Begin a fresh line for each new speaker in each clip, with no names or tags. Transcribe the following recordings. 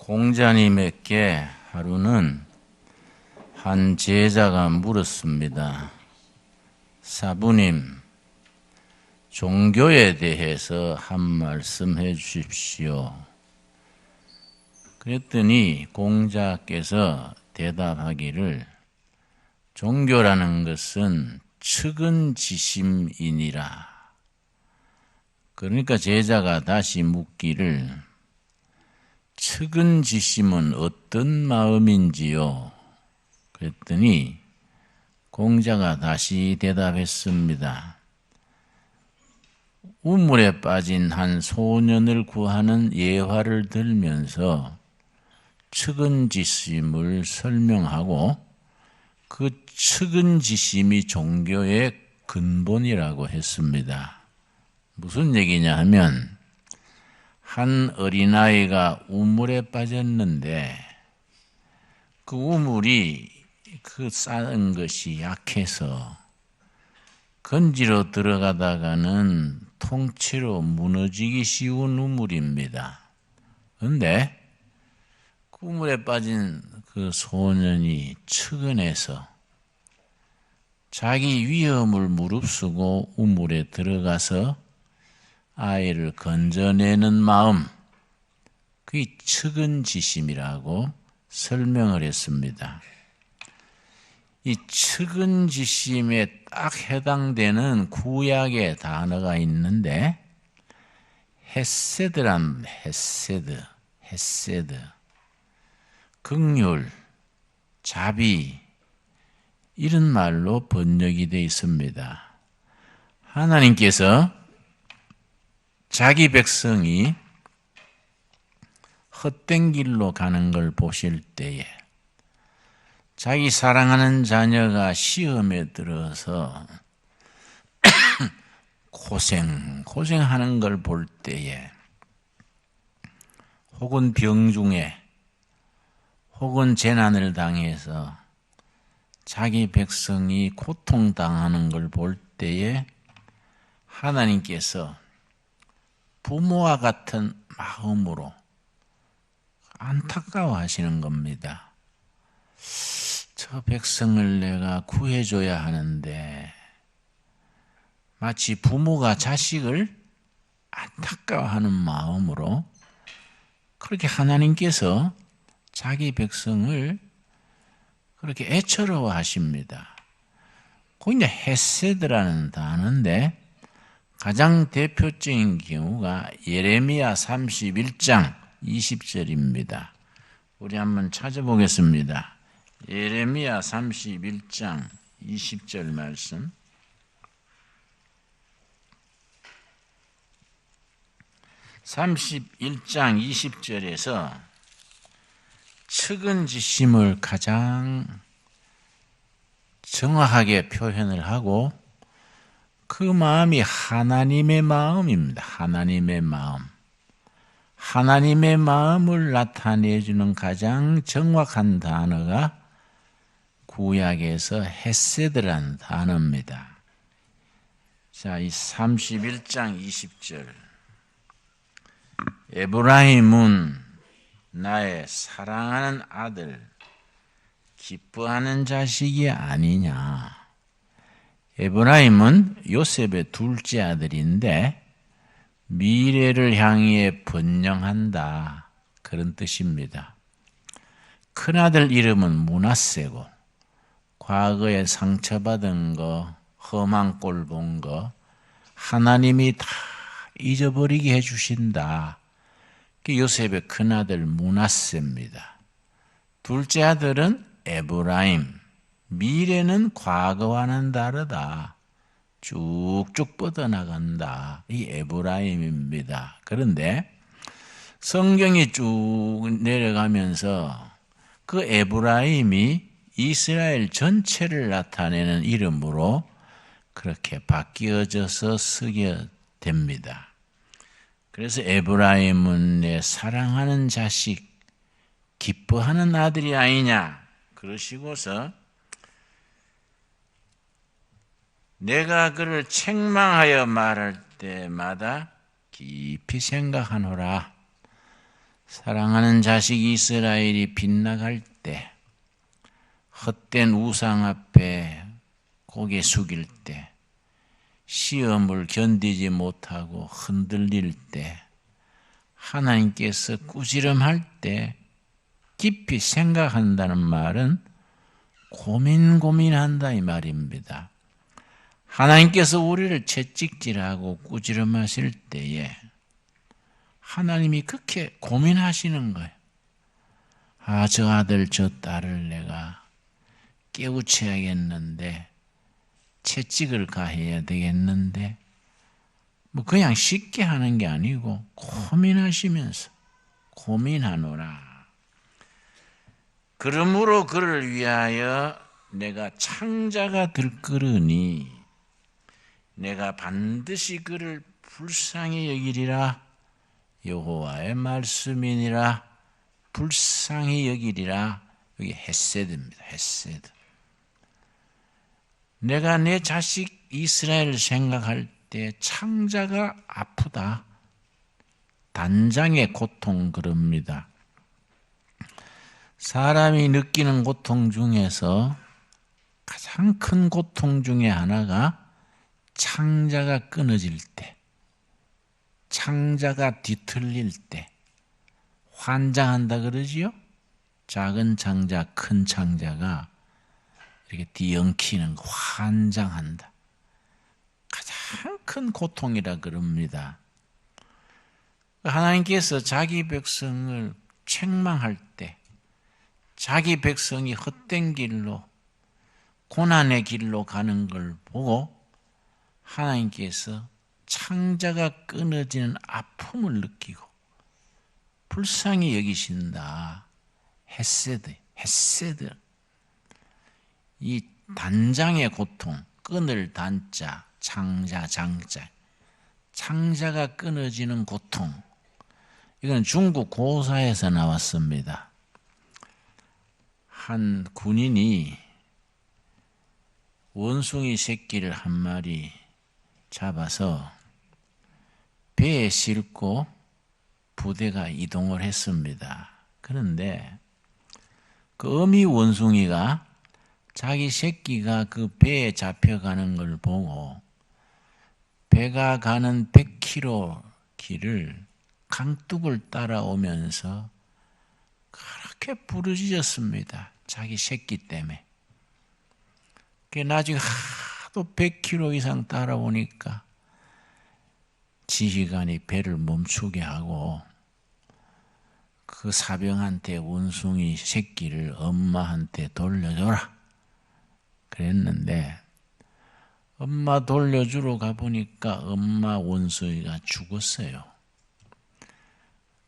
공자님에게 하루는 한 제자가 물었습니다. 사부님, 종교에 대해서 한 말씀 해 주십시오. 그랬더니 공자께서 대답하기를 종교라는 것은 측은지심이니라. 그러니까 제자가 다시 묻기를 측은지심은 어떤 마음인지요? 그랬더니 공자가 다시 대답했습니다. 우물에 빠진 한 소년을 구하는 예화를 들면서 측은지심을 설명하고 그 측은지심이 종교의 근본이라고 했습니다. 무슨 얘기냐 하면 한 어린아이가 우물에 빠졌는데 그 우물이 그 쌓은 것이 약해서 건지러 들어가다가는 통째로 무너지기 쉬운 우물입니다. 그런데 그 우물에 빠진 그 소년이 측은해서 자기 위험을 무릅쓰고 우물에 들어가서 아이를 건져내는 마음, 그게 측은지심이라고 설명을 했습니다. 이 측은지심에 딱 해당되는 구약의 단어가 있는데 헤세드란 헤세드, 긍휼, 자비 이런 말로 번역이 되어 있습니다. 하나님께서 자기 백성이 헛된 길로 가는 걸 보실 때에 자기 사랑하는 자녀가 시험에 들어서 고생하는 걸 볼 때에 혹은 병중에 혹은 재난을 당해서 자기 백성이 고통당하는 걸 볼 때에 하나님께서 부모와 같은 마음으로 안타까워하시는 겁니다. 저 백성을 내가 구해줘야 하는데 마치 부모가 자식을 안타까워하는 마음으로 그렇게 하나님께서 자기 백성을 그렇게 애처로워하십니다. 그게 헤세드라는 단어인데 가장 대표적인 경우가 예레미야 31장 20절입니다. 우리 한번 찾아보겠습니다. 예레미야 31장 20절 말씀. (31장 20절에서) 측은지심을 가장 정확하게 표현을 하고 그 마음이 하나님의 마음입니다. 하나님의 마음. 하나님의 마음을 나타내주는 가장 정확한 단어가 구약에서 헤세드라는 단어입니다. 자, 이 31장 20절. 에브라임은 나의 사랑하는 아들, 기뻐하는 자식이 아니냐. 에브라임은 요셉의 둘째 아들인데 미래를 향해 번영한다, 그런 뜻입니다. 큰아들 이름은 므낫세고 과거에 상처받은 거, 험한 꼴 본 거 하나님이 다 잊어버리게 해주신다. 그게 요셉의 큰아들 므낫세입니다. 둘째 아들은 에브라임. 미래는 과거와는 다르다. 쭉쭉 뻗어나간다. 이 에브라임입니다. 그런데 성경이 쭉 내려가면서 그 에브라임이 이스라엘 전체를 나타내는 이름으로 그렇게 바뀌어져서 쓰게 됩니다. 그래서 에브라임은 내 사랑하는 자식, 기뻐하는 아들이 아니냐. 그러시고서 내가 그를 책망하여 말할 때마다 깊이 생각하노라. 사랑하는 자식 이스라엘이 빗나갈 때, 헛된 우상 앞에 고개 숙일 때, 시험을 견디지 못하고 흔들릴 때, 하나님께서 꾸지람할 때 깊이 생각한다는 말은 고민한다 이 말입니다. 하나님께서 우리를 채찍질하고 꾸지람하실 때에 하나님이 그렇게 고민하시는 거예요. 아, 저 아들 저 딸을 내가 깨우쳐야겠는데, 채찍을 가해야 되겠는데, 뭐 그냥 쉽게 하는 게 아니고 고민하시면서 고민하노라. 그러므로 그를 위하여 내가 창자가 들끓으니 내가 반드시 그를 불쌍히 여기리라. 여호와의 말씀이니라. 불쌍히 여기리라. 여기 헤세드입니다. 헤세드. 내가 내 자식 이스라엘을 생각할 때 창자가 아프다. 단장의 고통 그럽니다. 사람이 느끼는 고통 중에서 가장 큰 고통 중에 하나가 창자가 끊어질 때, 창자가 뒤틀릴 때 환장한다 그러지요? 작은 창자, 큰 창자가 이렇게 뒤엉키는 거 환장한다. 가장 큰 고통이라 그럽니다. 하나님께서 자기 백성을 책망할 때 자기 백성이 헛된 길로 고난의 길로 가는 걸 보고 하나님께서 창자가 끊어지는 아픔을 느끼고 불쌍히 여기신다. 헤세드, 헤세드. 이 단장의 고통, 끊을 단자, 창자, 장자. 창자가 끊어지는 고통. 이건 중국 고사에서 나왔습니다. 한 군인이 원숭이 새끼를 한 마리 잡아서 배에 싣고 부대가 이동을 했습니다. 그런데 그 어미 원숭이가 자기 새끼가 그 배에 잡혀가는 걸 보고 배가 가는 100km 길을 강둑을 따라오면서 그렇게 부르짖었습니다. 자기 새끼 때문에. 나중에 하도 100km 이상 따라오니까 지휘관이 배를 멈추게 하고 그 사병한테 원숭이 새끼를 엄마한테 돌려줘라 그랬는데 엄마 돌려주러 가보니까 엄마 원숭이가 죽었어요.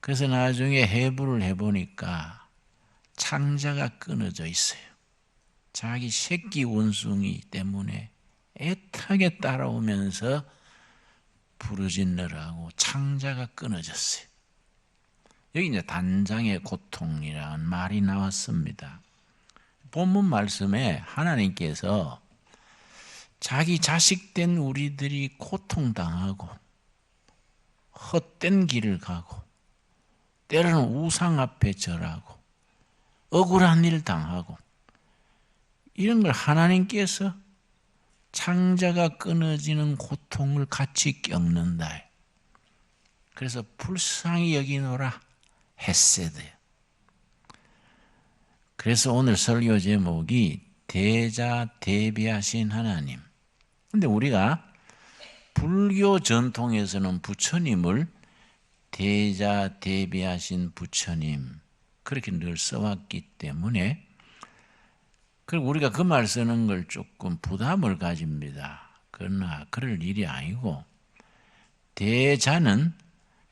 그래서 나중에 해부를 해보니까 창자가 끊어져 있어요. 자기 새끼 원숭이 때문에 애타게 따라오면서 부르짖느라고 창자가 끊어졌어요. 여기 이제 단장의 고통이라는 말이 나왔습니다. 본문 말씀에 하나님께서 자기 자식된 우리들이 고통당하고 헛된 길을 가고 때로는 우상 앞에 절하고 억울한 일 당하고 이런 걸 하나님께서 창자가 끊어지는 고통을 같이 겪는다. 그래서 불쌍히 여기노라 헤세드예요. 그래서 오늘 설교 제목이 대자 대비하신 하나님. 근데 우리가 불교 전통에서는 부처님을 대자 대비하신 부처님 그렇게 늘 써왔기 때문에 그리고 우리가 그 말 쓰는 걸 조금 부담을 가집니다. 그러나 그럴 일이 아니고 대자는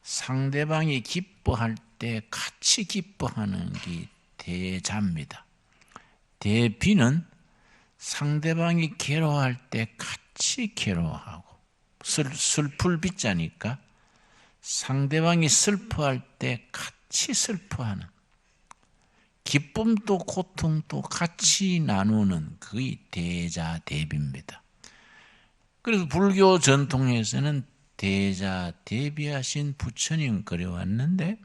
상대방이 기뻐할 때 같이 기뻐하는 게 대자입니다. 대비는 상대방이 괴로워할 때 같이 괴로워하고 슬플 비자니까 상대방이 슬퍼할 때 같이 슬퍼하는 기쁨도 고통도 같이 나누는 그게 대자 대비입니다. 그래서 불교 전통에서는 대자 대비하신 부처님 그려왔는데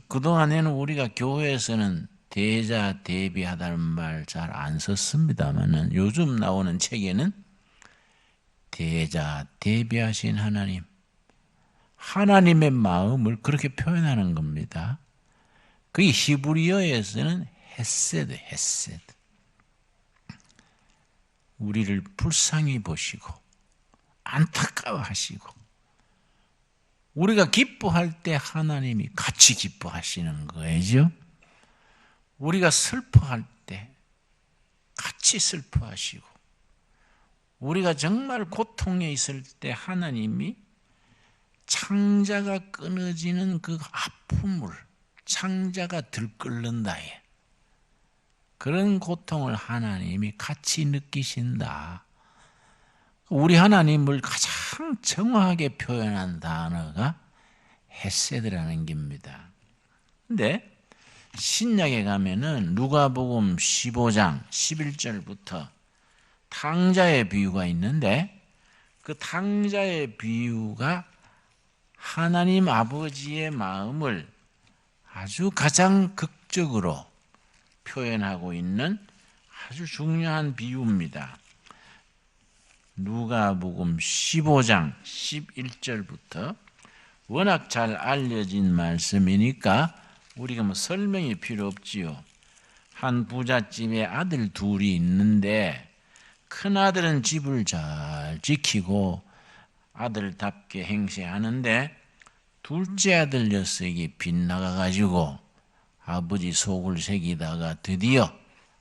그동안에는 우리가 교회에서는 대자 대비하다는 말 잘 안 썼습니다만은 요즘 나오는 책에는 대자 대비하신 하나님, 하나님의 마음을 그렇게 표현하는 겁니다. 그게 히브리어에서는 헤세드, 헤세드. 우리를 불쌍히 보시고 안타까워하시고 우리가 기뻐할 때 하나님이 같이 기뻐하시는 거죠. 우리가 슬퍼할 때 같이 슬퍼하시고 우리가 정말 고통에 있을 때 하나님이 창자가 끊어지는 그 아픔을 창자가 들끓는다에 그런 고통을 하나님이 같이 느끼신다. 우리 하나님을 가장 정확하게 표현한 단어가 헤세드라는 겁니다. 근데 신약에 가면은 누가복음 15장 11절부터 탕자의 비유가 있는데 그 탕자의 비유가 하나님 아버지의 마음을 아주 가장 극적으로 표현하고 있는 아주 중요한 비유입니다. 누가복음 15장 11절부터 워낙 잘 알려진 말씀이니까 우리가 뭐 설명이 필요 없지요. 한 부잣집에 아들 둘이 있는데 큰아들은 집을 잘 지키고 아들답게 행세하는데 둘째 아들 녀석이 빗나가가지고 아버지 속을 새기다가 드디어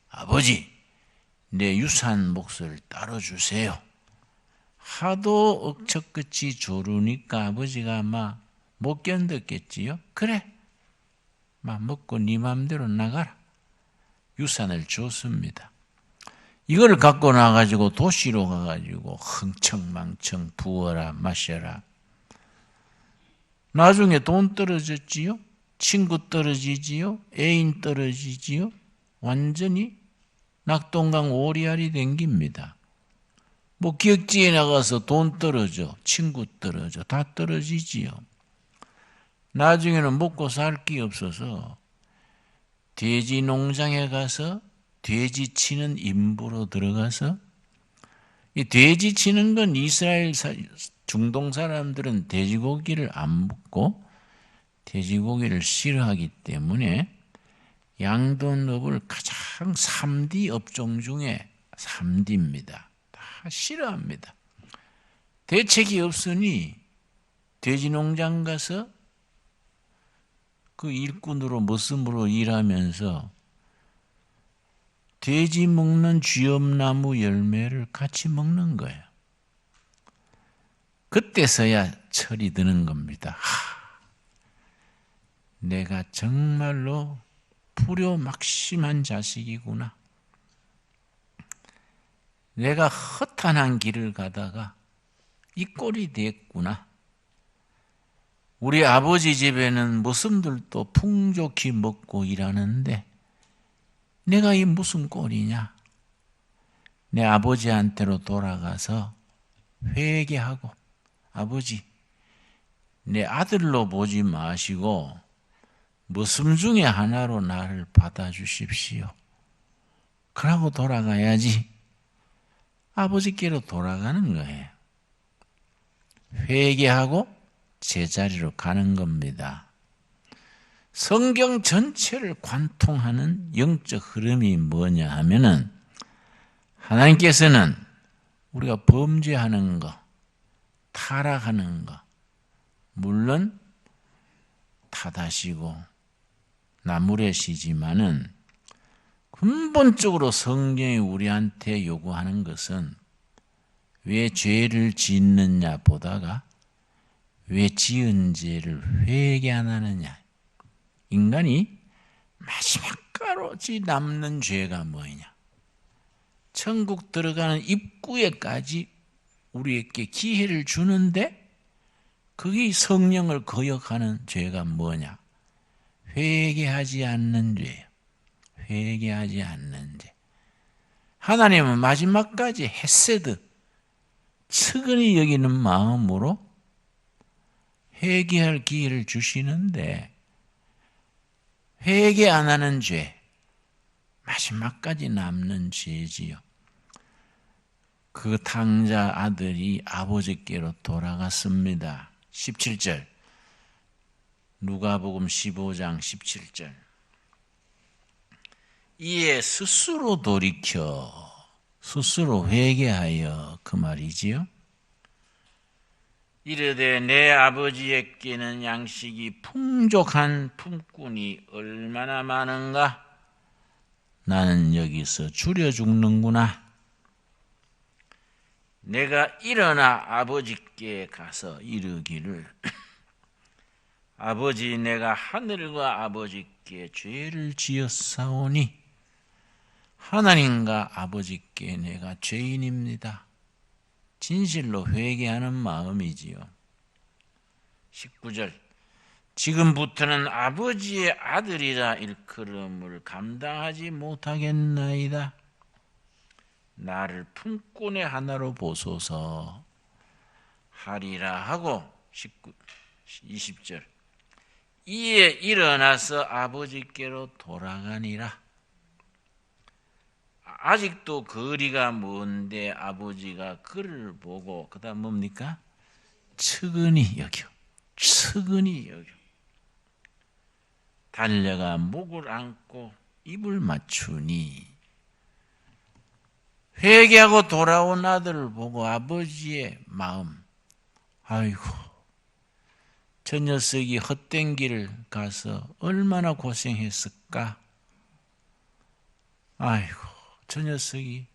아버지 내 유산 몫을 따라주세요. 하도 억척끝이 조르니까 아버지가 막 못 견뎠겠지요. 그래 막 먹고 네 맘대로 나가라. 유산을 줬습니다. 이걸 갖고 나가지고 도시로 가가지고 흥청망청 부어라 마셔라. 나중에 돈 떨어졌지요. 친구 떨어지지요. 애인 떨어지지요. 완전히 낙동강 오리알이 된 겁니다. 뭐 기역지에 나가서 돈 떨어져, 친구 떨어져, 다 떨어지지요. 나중에는 먹고 살 게 없어서 돼지 농장에 가서 돼지 치는 임부로 들어가서 이 돼지 치는 건 이스라엘 중동 사람들은 돼지고기를 안 먹고 돼지고기를 싫어하기 때문에 양돈업을 가장 3D 업종 중에 3D입니다. 다 싫어합니다. 대책이 없으니 돼지 농장 가서 그 일꾼으로 머슴으로 일하면서 돼지 먹는 쥐엄나무 열매를 같이 먹는 거예요. 그때서야 철이 드는 겁니다. 내가 정말로 불효막심한 자식이구나. 내가 허탄한 길을 가다가 이 꼴이 됐구나. 우리 아버지 집에는 머슴들도 풍족히 먹고 일하는데 내가 이 무슨 꼴이냐. 내 아버지한테로 돌아가서 회개하고 아버지 내 아들로 보지 마시고 머슴 중에 하나로 나를 받아주십시오. 그러고 돌아가야지. 아버지께로 돌아가는 거예요. 회개하고 제자리로 가는 겁니다. 성경 전체를 관통하는 영적 흐름이 뭐냐 하면은 하나님께서는 우리가 범죄하는 거, 타락하는 거, 물론 탓하시고 나무래시지만은 근본적으로 성경이 우리한테 요구하는 것은 왜 죄를 짓느냐 보다가 왜 지은 죄를 회개 안 하느냐. 인간이 마지막까지 남는 죄가 뭐냐. 천국 들어가는 입구에까지 우리에게 기회를 주는데 그게 성령을 거역하는 죄가 뭐냐. 회개하지 않는 죄예요. 회개하지 않는 죄. 하나님은 마지막까지 헤세드, 측은히 여기는 마음으로 회개할 기회를 주시는데 회개 안 하는 죄, 마지막까지 남는 죄지요. 그 탕자 아들이 아버지께로 돌아갔습니다. 17절, 누가복음 15장 17절. 이에 스스로 돌이켜 스스로 회개하여, 그 말이지요. 이르되 내 아버지에게는 양식이 풍족한 품꾼이 얼마나 많은가? 나는 여기서 줄여 죽는구나. 내가 일어나 아버지께 가서 이르기를 아버지, 내가 하늘과 아버지께 죄를 지었사오니 하나님과 아버지께 내가 죄인입니다. 진실로 회개하는 마음이지요. 19절, 지금부터는 아버지의 아들이라 일컬음을 감당하지 못하겠나이다. 나를 품꾼의 하나로 보소서 하리라 하고 20절, 이에 일어나서 아버지께로 돌아가니라. 아직도 거리가 먼데 아버지가 그를 보고 그 다음 뭡니까? 측은히 여겨, 측은히 여겨 달려가 목을 안고 입을 맞추니, 회개하고 돌아온 아들을 보고 아버지의 마음, 아이고, 저 녀석이 헛된 길을 가서 얼마나 고생했을까? 아이고, 저 녀석이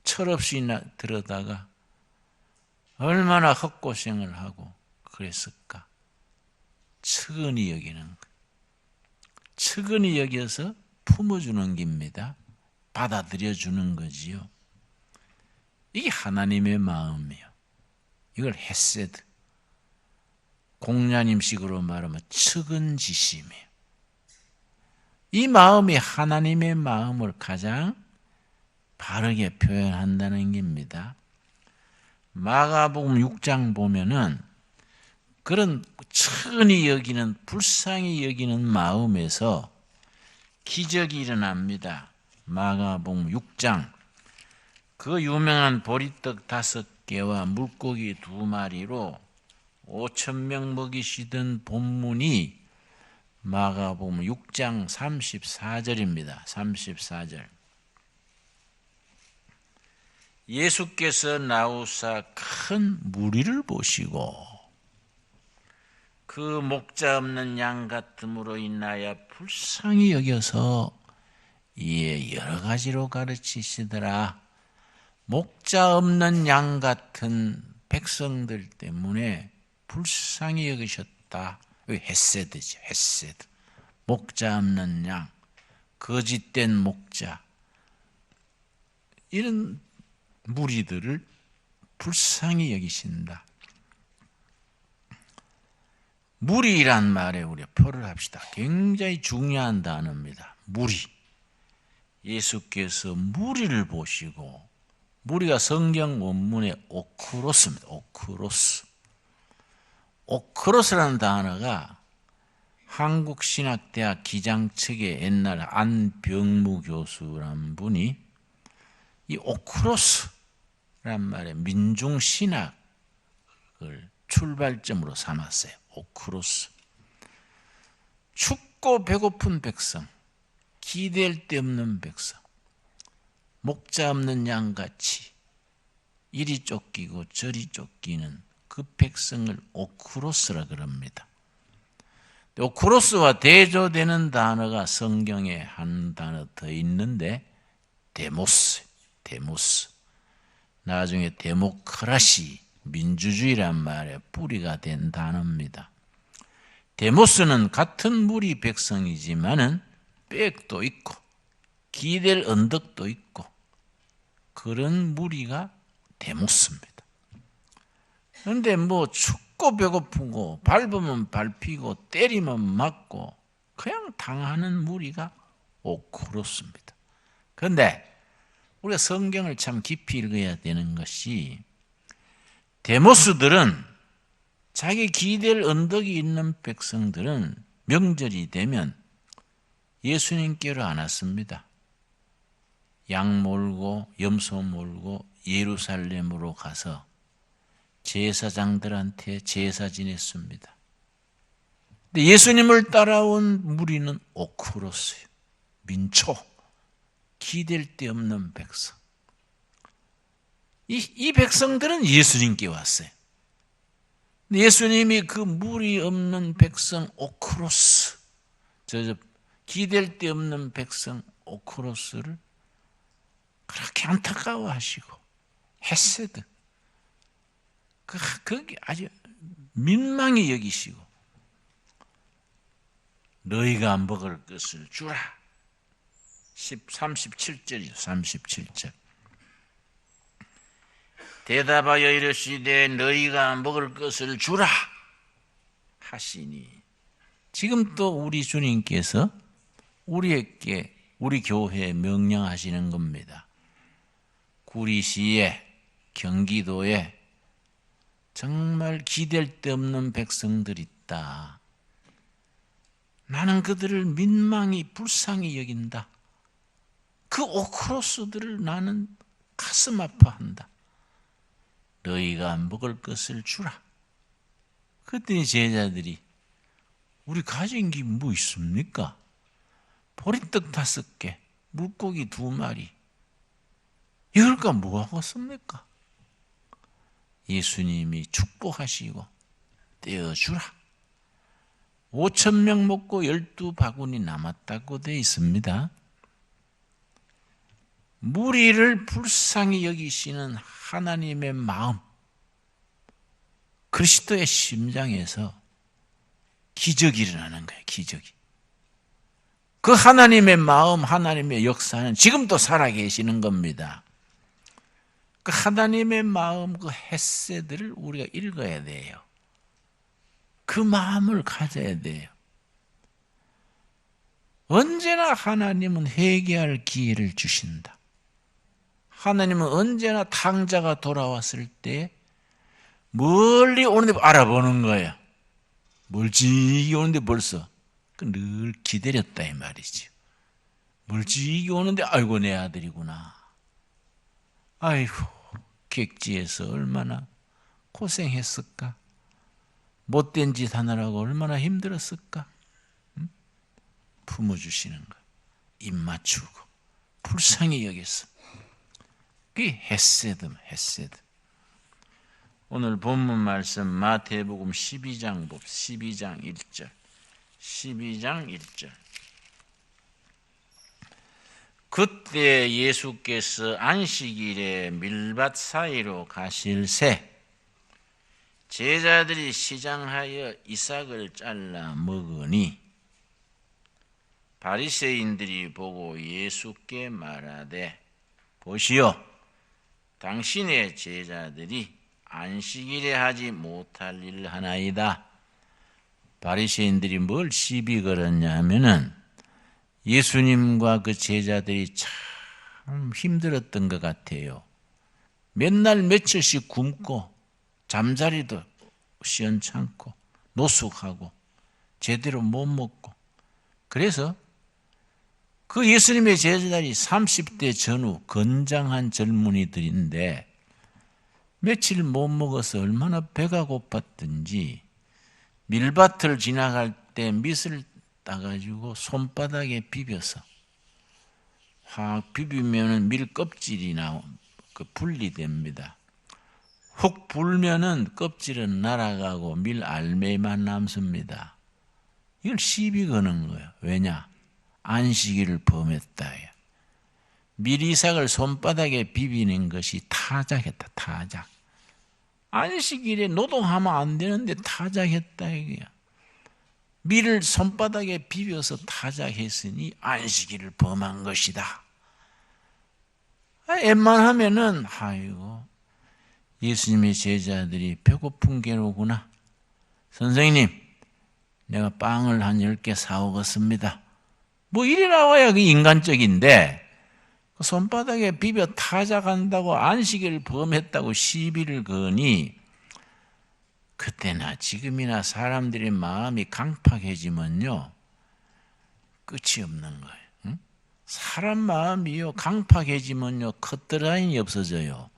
철없이 들어다가 얼마나 헛고생을 하고 그랬을까? 측은히 여기는 거. 측은히 여겨서 품어주는 겁니다. 받아들여주는 거지요. 이게 하나님의 마음이에요. 이걸 헤세드, 공자님식으로 말하면 측은지심이에요. 이 마음이 하나님의 마음을 가장 바르게 표현한다는 겁니다. 마가복음 6장 보면은 그런 측은히 여기는, 불쌍히 여기는 마음에서 기적이 일어납니다. 마가복음 6장, 그 유명한 보리떡 5개와 물고기 2마리로 5,000명 먹이시던 본문이 마가복음 6장 34절입니다. 34절. 예수께서 나오사 큰 무리를 보시고 그 목자 없는 양 같음으로 인하여 불쌍히 여겨서 이에 여러 가지로 가르치시더라. 목자 없는 양 같은 백성들 때문에 불쌍히 여기셨다. 헤세드죠, 헤세드. 목자 없는 양, 거짓된 목자, 이런 무리들을 불쌍히 여기신다. 무리란 말에 우리가 표를 합시다. 굉장히 중요한 단어입니다. 무리. 예수께서 무리를 보시고, 무리가 성경 원문의 오크로스입니다. 오크로스. 오크로스라는 단어가 한국신학대학 기장측의 옛날 안병무 교수란 분이 이 오크로스란 말에 민중신학을 출발점으로 삼았어요. 오크로스. 춥고 배고픈 백성, 기댈 데 없는 백성, 목자 없는 양같이 이리 쫓기고 저리 쫓기는 그 백성을 오크로스라 그럽니다. 오크로스와 대조되는 단어가 성경에 한 단어 더 있는데 데모스, 데모스. 나중에 데모크라시, 민주주의란 말의 뿌리가 된 단어입니다. 데모스는 같은 무리 백성이지만은 빽도 있고 기댈 언덕도 있고 그런 무리가 데모스입니다. 그런데 뭐 춥고 배고프고 밟으면 밟히고 때리면 맞고 그냥 당하는 무리가 오크로스입니다. 그런데 우리가 성경을 참 깊이 읽어야 되는 것이, 데모스들은 자기 기댈 언덕이 있는 백성들은 명절이 되면 예수님께로 안 왔습니다. 양 몰고 염소 몰고 예루살렘으로 가서 제사장들한테 제사 지냈습니다. 근데 예수님을 따라온 무리는 오크로스예요. 민초, 기댈 데 없는 백성. 이 백성들은 예수님께 왔어요. 예수님이 그 무리 없는 백성 오크로스, 기댈 데 없는 백성 오크로스를 그렇게 안타까워하시고 헤세드, 그게 아주 민망히 여기시고 너희가 먹을 것을 주라. 37절이죠. 37절. 대답하여 이르시되 너희가 먹을 것을 주라 하시니. 지금 또 우리 주님께서 우리에게, 우리 교회에 명령하시는 겁니다. 구리시에, 경기도에 정말 기댈 데 없는 백성들이 있다. 나는 그들을 민망히 불쌍히 여긴다. 그 오크로스들을 나는 가슴 아파한다. 너희가 먹을 것을 주라. 그랬더니 제자들이 우리 가진 게 뭐 있습니까? 보리떡 5개, 물고기 2마리. 이걸까 뭐 하겠습니까? 예수님이 축복하시고 떼어주라. 5,000명 먹고 12바구니 남았다고 되어 있습니다. 무리를 불쌍히 여기시는 하나님의 마음, 그리스도의 심장에서 기적이 일어나는 거예요. 기적이. 그 하나님의 마음, 하나님의 역사는 지금도 살아계시는 겁니다. 그 하나님의 마음, 그 헤세드를 우리가 읽어야 돼요. 그 마음을 가져야 돼요. 언제나 하나님은 회개할 기회를 주신다. 하나님은 언제나 탕자가 돌아왔을 때 멀리 오는데 알아보는 거야. 멀찍이 오는데 벌써 늘 기다렸다 이 말이죠. 멀찍이 오는데 아이고 내 아들이구나. 아이고 객지에서 얼마나 고생했을까. 못된 짓 하느라고 얼마나 힘들었을까. 품어주시는 거. 입 맞추고 불쌍히 여겼어. 그게 헤세드. 오늘 본문 말씀 마태복음 12장 1절. 12장 1절. 그때 예수께서 안식일에 밀밭 사이로 가실새 제자들이 시장하여 이삭을 잘라 먹으니 바리새인들이 보고 예수께 말하되 보시오, 당신의 제자들이 안식일에 하지 못할 일을 하나이다. 바리새인들이 뭘 시비 걸었냐 하면은 예수님과 그 제자들이 참 힘들었던 것 같아요. 맨날 며칠씩 굶고 잠자리도 시원찮고 노숙하고 제대로 못 먹고, 그래서 그 예수님의 제자들이 30대 전후 건장한 젊은이들인데 며칠 못 먹어서 얼마나 배가 고팠든지 밀밭을 지나갈 때 밑을 따가지고 손바닥에 비벼서 확 비비면은 밀 껍질이 분리됩니다. 훅 불면은 껍질은 날아가고 밀 알맹이만 남습니다. 이걸 시비 거는 거예요. 왜냐? 안식일을 범했다. 밀이삭을 손바닥에 비비는 것이 타작했다. 타작. 안식일에 노동하면 안 되는데 타작했다 이거야. 밀을 손바닥에 비벼서 타작했으니 안식일을 범한 것이다. 웬만하면은 아이고 예수님의 제자들이 배고픈 게로구나. 선생님, 내가 빵을 한 10개 사오겠습니다. 뭐 이래 나와야 그 인간적인데 손바닥에 비벼 타작한다고 안식일을 범했다고 시비를 거니, 그때나 지금이나 사람들의 마음이 강팍해지면요 끝이 없는 거예요. 응? 사람 마음이요, 강팍해지면요, 커트라인이 없어져요.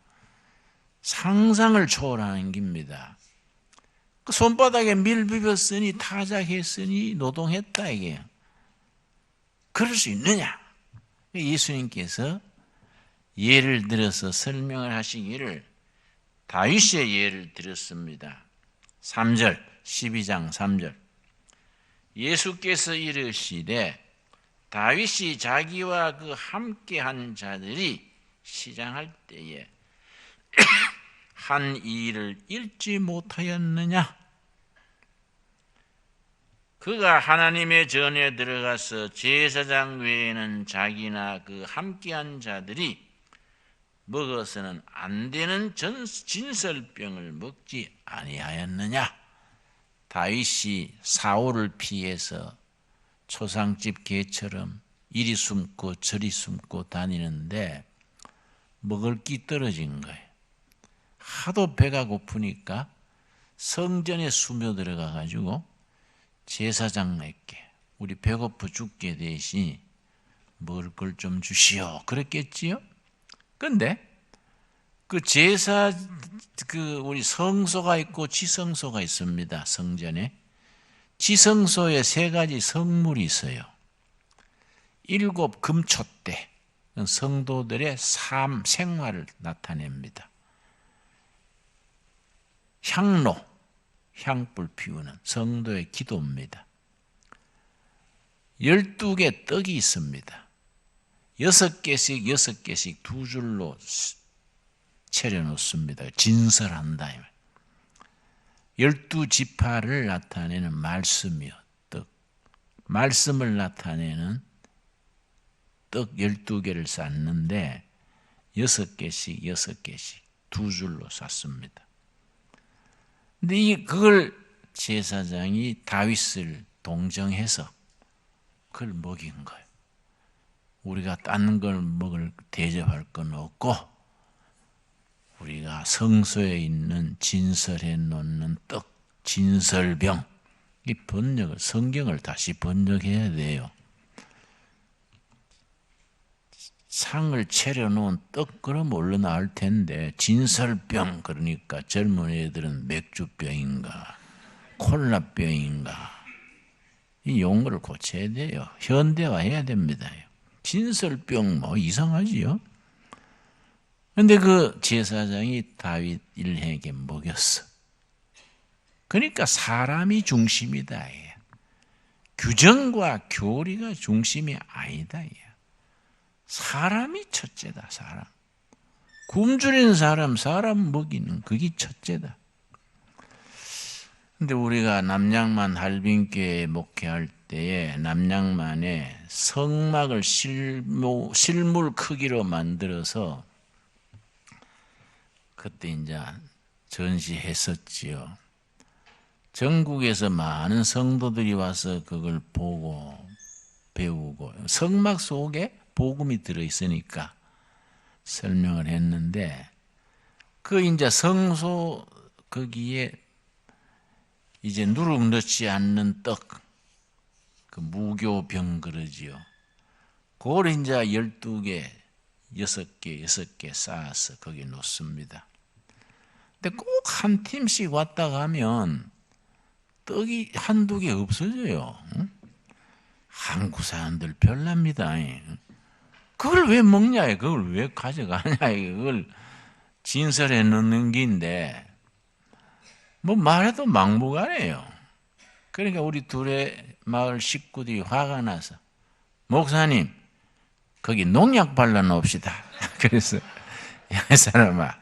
상상을 초월하는 겁니다. 그 손바닥에 밀 비볐으니 타작했으니 노동했다 이게. 그럴 수 있느냐? 예수님께서 예를 들어서 설명을 하시기를 다윗의 예를 들었습니다. 3절, 12장 3절. 예수께서 이르시되 다윗이 자기와 그 함께한 자들이 시장할 때에 한 일을 잃지 못하였느냐? 그가 하나님의 전에 들어가서 제사장 외에는 자기나 그 함께한 자들이 먹어서는 안 되는 진설병을 먹지 아니하였느냐? 다윗이 사울을 피해서 초상집 개처럼 이리 숨고 저리 숨고 다니는데 먹을 기 떨어진 거예요. 하도 배가 고프니까 성전에 숨어들어가 가지고 제사장에게 우리 배고프 죽게 되시니 먹을 걸 좀 주시오 그랬겠지요. 근데 그 우리 성소가 있고 지성소가 있습니다. 성전에 지성소에 3가지 성물이 있어요. 7 금초대 성도들의 삶 생활을 나타냅니다. 향로, 향불 피우는 성도의 기도입니다. 12개 떡이 있습니다. 6개씩 6개씩 2줄로 차려놓습니다. 진설한다. 12지파를 나타내는 말씀이요. 떡. 말씀을 나타내는 떡 12개를 쌓는데 6개씩 6개씩 2줄로 쌓습니다. 근데 그걸 제사장이 다윗을 동정해서 그걸 먹인 거예요. 우리가 딴 걸 대접할 건 없고 우리가 성소에 있는 진설해 놓는 떡, 진설병 이 번역을 성경을 다시 번역해야 돼요. 상을 차려놓은 떡 그럼 올라 나올 텐데 진설병 그러니까 젊은 애들은 맥주병인가 콜라병인가 이 용어를 고쳐야 돼요. 현대화해야 됩니다. 진설병 뭐 이상하지요. 그런데 그 제사장이 다윗 일행에게 먹였어. 그러니까 사람이 중심이다. 규정과 교리가 중심이 아니다. 사람이 첫째다. 사람. 굶주린 사람 먹이는 그게 첫째다. 근데 우리가 남양만 할빈교회 목회할 때에 남양만에 성막을 실물 크기로 만들어서 그때 이제 전시했었지요. 전국에서 많은 성도들이 와서 그걸 보고 배우고 성막 속에 복음이 들어있으니까 설명을 했는데 그 이제 성소 거기에 이제 누룩 넣지 않는 떡, 그 무교병 그러지요. 그걸 이제 12개, 6개 쌓아서 거기에 놓습니다. 근데 꼭 한 팀씩 왔다 가면 떡이 한두 개 없어져요. 한국 사람들 별납니다. 그걸 왜 먹냐? 그걸 왜 가져가냐? 그걸 진설해 놓는 게인데 뭐 말해도 막무가내요. 그러니까 우리 둘의 마을 식구들이 화가 나서 목사님 거기 농약 발라놓읍시다. 그래서 야 사람아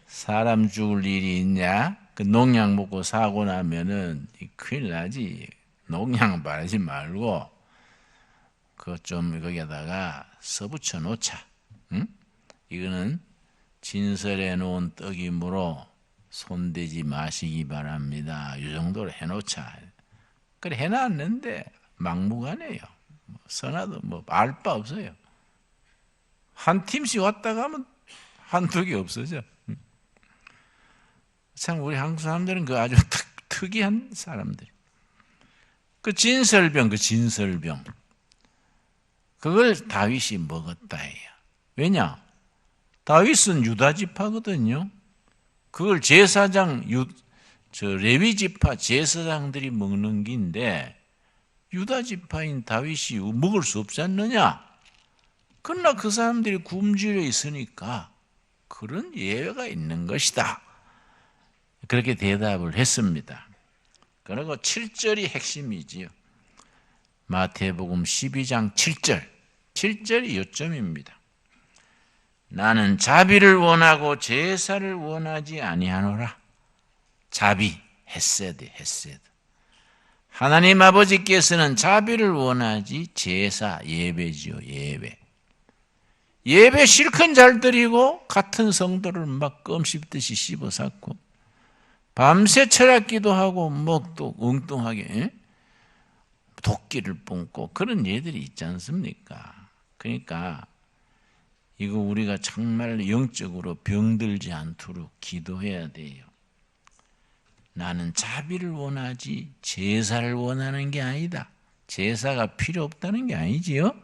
사람 죽을 일이 있냐? 그 농약 먹고 사고 나면은 큰일 나지. 농약 바르지 말고 그거 좀 거기에다가 써붙여 놓자. 응? 이거는 진설해 놓은 떡이므로 손대지 마시기 바랍니다. 이 정도로 해놓자. 그래 해놨는데 막무가내요. 선화도 뭐 알 바 없어요. 한 팀씩 왔다 가면 한두 개 없어져. 참 우리 한국 사람들은 그 아주 특이한 사람들. 그 진설병. 그걸 다윗이 먹었다 해요. 왜냐? 다윗은 유다 지파거든요. 그걸 제사장, 레위 지파 제사장들이 먹는 긴데 유다 지파인 다윗이 먹을 수 없지 않느냐? 그러나 그 사람들이 굶주려 있으니까 그런 예외가 있는 것이다. 그렇게 대답을 했습니다. 그리고 7절이 핵심이지요. 마태복음 12장 7절. 7절이 요점입니다. 나는 자비를 원하고 제사를 원하지 아니하노라. 자비, 헤세드. 하나님 아버지께서는 자비를 원하지 제사, 예배지요, 예배. 예배 실컷 잘 드리고 같은 성도를 막 껌 씹듯이 씹어 삭고 밤새 철학 기도하고 또 엉뚱하게 도끼를 뿜고 그런 예들이 있지 않습니까? 그러니까 이거 우리가 정말 영적으로 병들지 않도록 기도해야 돼요. 나는 자비를 원하지 제사를 원하는 게 아니다. 제사가 필요 없다는 게 아니지요.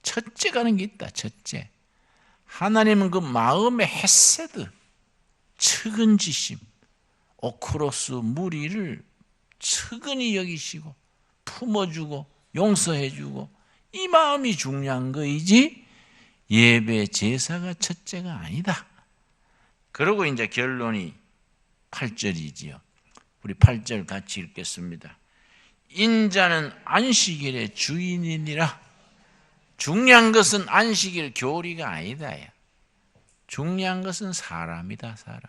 첫째 가는 게 있다. 첫째. 하나님은 그 마음의 헤세드, 측은지심, 오크로스 무리를 측은히 여기시고 품어주고 용서해주고 이 마음이 중요한 거이지 예배 제사가 첫째가 아니다. 그리고 이제 결론이 8절이지요. 우리 8절 같이 읽겠습니다. 인자는 안식일의 주인이니라. 중요한 것은 안식일 교리가 아니다. 중요한 것은 사람이다. 사람.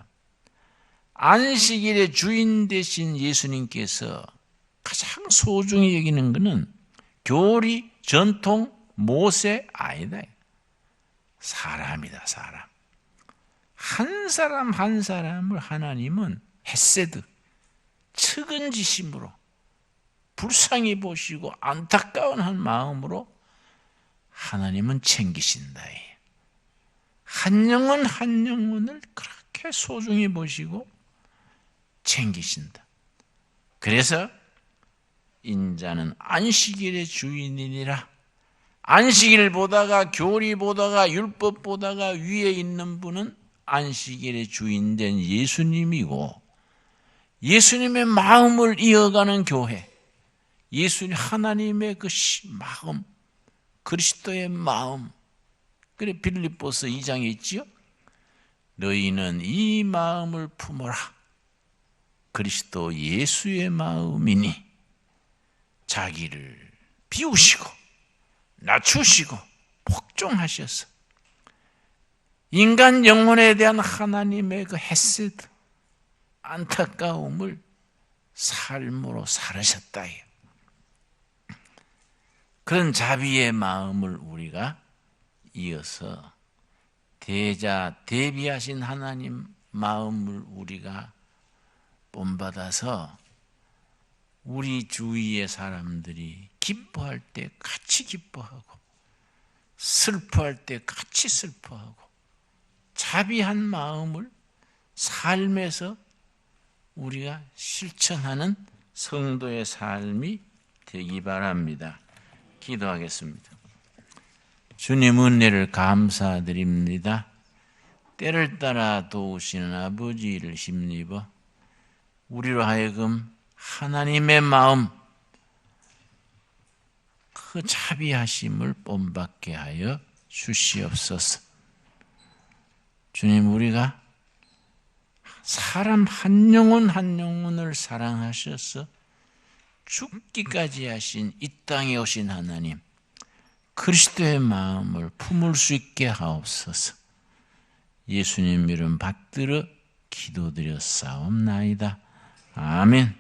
안식일의 주인 되신 예수님께서 가장 소중히 여기는 것은 교리, 전통, 모세 아니다. 사람이다. 사람. 한 사람 한 사람을 하나님은 헤세드, 측은지심으로 불쌍히 보시고 안타까운 한 마음으로 하나님은 챙기신다. 한 영혼 한 영혼을 그렇게 소중히 보시고 챙기신다. 그래서 인자는 안식일의 주인이니라. 안식일 보다가 교리 보다가 율법 보다가 위에 있는 분은 안식일의 주인된 예수님이고 예수님의 마음을 이어가는 교회, 예수님 하나님의 그 마음, 그리스도의 마음. 그래 빌립보서 2장에 있지요. 너희는 이 마음을 품어라. 그리스도 예수의 마음이니 자기를 비우시고 낮추시고 복종하셔서 인간 영혼에 대한 하나님의 그 헤세드, 안타까움을 삶으로 살으셨다. 그런 자비의 마음을 우리가 이어서 대비하신 하나님 마음을 우리가 본받아서 우리 주위의 사람들이 기뻐할 때 같이 기뻐하고 슬퍼할 때 같이 슬퍼하고 자비한 마음을 삶에서 우리가 실천하는 성도의 삶이 되기 바랍니다. 기도하겠습니다. 주님 은혜를 감사드립니다. 때를 따라 도우시는 아버지를 힘입어 우리로 하여금 하나님의 마음, 그 자비하심을 본받게 하여 주시옵소서. 주님, 우리가 사람 한 영혼 한 영혼을 사랑하셔서 죽기까지 하신 이 땅에 오신 하나님, 그리스도의 마음을 품을 수 있게 하옵소서. 예수님 이름 받들어 기도드렸사옵나이다. 아멘.